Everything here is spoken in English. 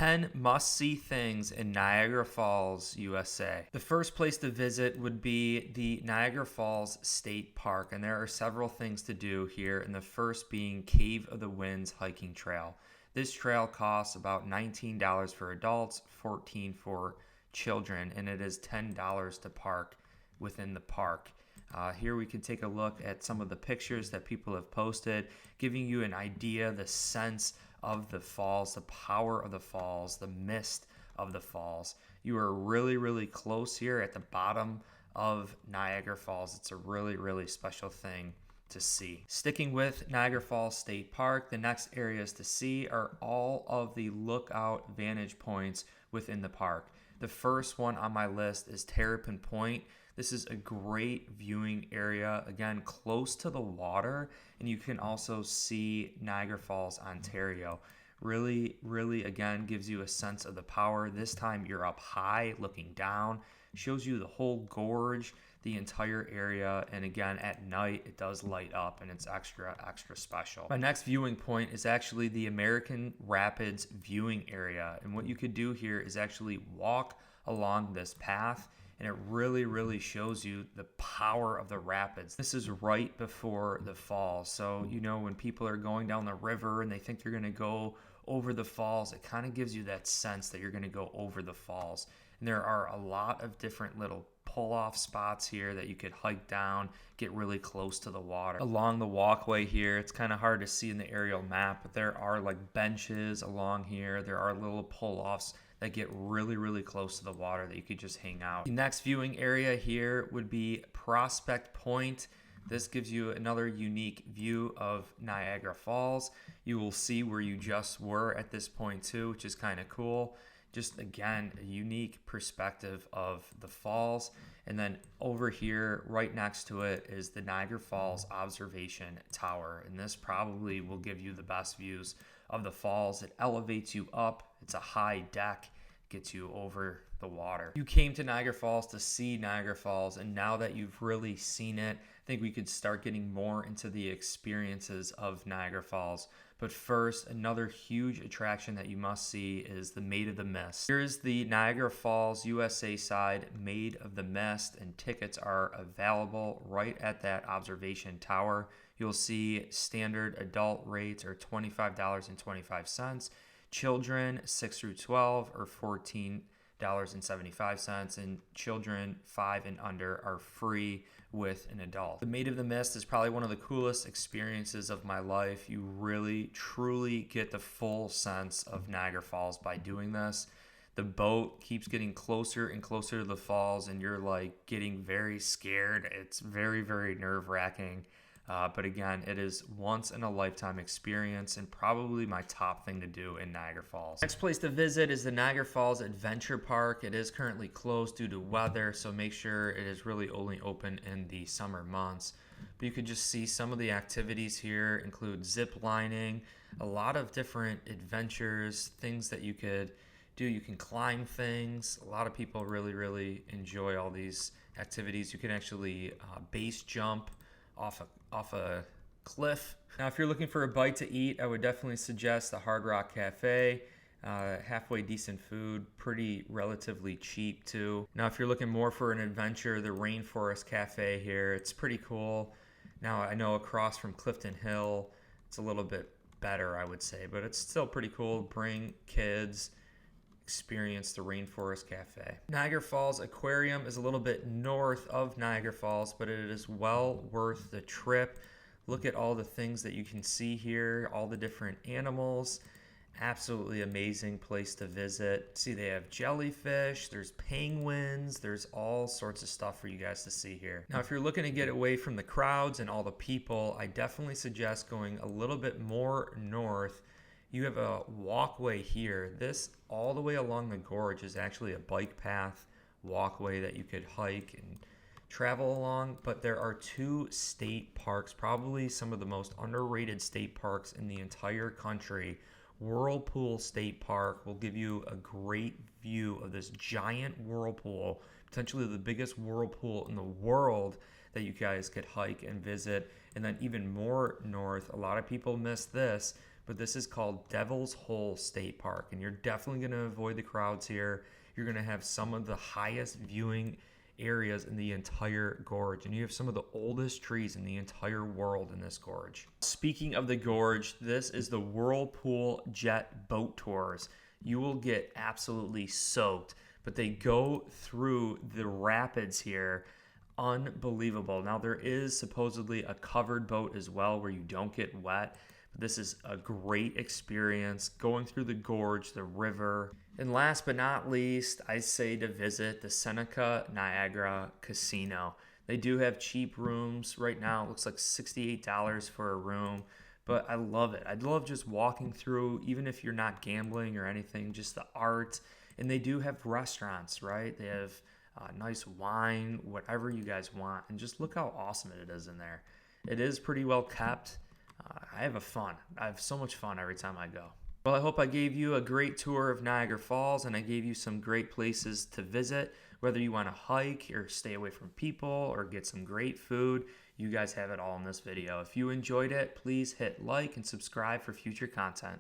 10 must-see things in Niagara Falls, USA. The first place to visit would be the Niagara Falls State Park, and there are several things to do here, and the first being Cave of the Winds hiking trail. This trail costs about $19 for adults, $14 for children, and it is $10 to park within the park. Here we can take a look at some of the pictures that people have posted, giving you an idea, the sense of the falls, the power of the falls, the mist of the falls. You are really, really close here at the bottom of Niagara Falls. It's a really, really special thing to see. Sticking with Niagara Falls State Park, the next areas to see are all of the lookout vantage points within the park. The first one on my list is Terrapin Point. This is a great viewing area, again, close to the water, and you can also see Niagara Falls, Ontario. Really, really, again, gives you a sense of the power. This time you're up high, looking down, shows you the whole gorge, the entire area, and again, at night, it does light up, and it's extra, extra special. My next viewing point is actually the American Rapids viewing area, and what you could do here is actually walk along this path, and it really, really shows you the power of the rapids. This is right before the falls. So, you know, when people are going down the river and they think they're gonna go over the falls, it kind of gives you that sense that you're gonna go over the falls. And there are a lot of different little pull-off spots here that you could hike down, get really close to the water. Along the walkway here, it's kind of hard to see in the aerial map, but there are like benches along here. There are little pull-offs that get really, really close to the water that you could just hang out. The next viewing area here would be Prospect Point. This gives you another unique view of Niagara Falls. You will see where you just were at this point too, which is kind of cool. Just again, a unique perspective of the falls. And then over here, right next to it, is the Niagara Falls Observation Tower. And this probably will give you the best views of the falls. It elevates you up. It's a high deck, gets you over the water. You came to Niagara Falls to see Niagara Falls, and now that you've really seen it, I think we could start getting more into the experiences of Niagara Falls. But first, another huge attraction that you must see is the Maid of the Mist. Here's the Niagara Falls USA side Maid of the Mist, and tickets are available right at that observation tower. You'll see standard adult rates are $25.25. Children 6 through 12 are $14.75, and children 5 and under are free with an adult. The Maid of the Mist is probably one of the coolest experiences of my life. You really, truly get the full sense of Niagara Falls by doing this. The boat keeps getting closer and closer to the falls, and you're like getting very scared. It's very, very nerve-wracking. But again, it is once in a lifetime experience and probably my top thing to do in Niagara Falls. Next place to visit is the Niagara Falls Adventure Park. It is currently closed due to weather, so make sure it is really only open in the summer months. But you could just see some of the activities here include zip lining, a lot of different adventures, things that you could do. You can climb things. A lot of people really, really enjoy all these activities. You can actually base jump off a cliff. Now, if you're looking for a bite to eat, I would definitely suggest the Hard Rock Cafe. Halfway decent food, pretty relatively cheap too. Now, if you're looking more for an adventure, the Rainforest Cafe here, it's pretty cool. Now, I know across from Clifton Hill, it's a little bit better, I would say, but it's still pretty cool. Bring kids, experience the Rainforest Cafe. Niagara Falls Aquarium is a little bit north of Niagara Falls, but it is well worth the trip. Look at all the things that you can see here, all the different animals. Absolutely amazing place to visit. See, they have jellyfish, there's penguins, there's all sorts of stuff for you guys to see here. Now, if you're looking to get away from the crowds and all the people, I definitely suggest going a little bit more north. You have a walkway here. This all the way along the gorge is actually a bike path walkway that you could hike and travel along, but there are 2 state parks, probably some of the most underrated state parks in the entire country. Whirlpool State Park will give you a great view of this giant whirlpool, potentially the biggest whirlpool in the world that you guys could hike and visit. And then even more north, a lot of people miss this, but this is called Devil's Hole State Park, and you're definitely going to avoid the crowds here. You're going to have some of the highest viewing areas in the entire gorge, and you have some of the oldest trees in the entire world in this gorge. Speaking of the gorge, this is the Whirlpool jet boat tours. You will get absolutely soaked, but they go through the rapids here. Unbelievable. Now, there is supposedly a covered boat as well where you don't get wet. But this is a great experience going through the gorge, the river. And last but not least, I say to visit the Seneca Niagara Casino. They do have cheap rooms right now. It looks like $68 for a room, but I love it. I love just walking through, even if you're not gambling or anything, just the art. And they do have restaurants, right? They have nice wine, whatever you guys want, and just look how awesome it is in there. It is pretty well kept. I have so much fun every time I go. Well, I hope I gave you a great tour of Niagara Falls, and I gave you some great places to visit. Whether you want to hike or stay away from people or get some great food, you guys have it all in this video. If you enjoyed it, please hit like and subscribe for future content.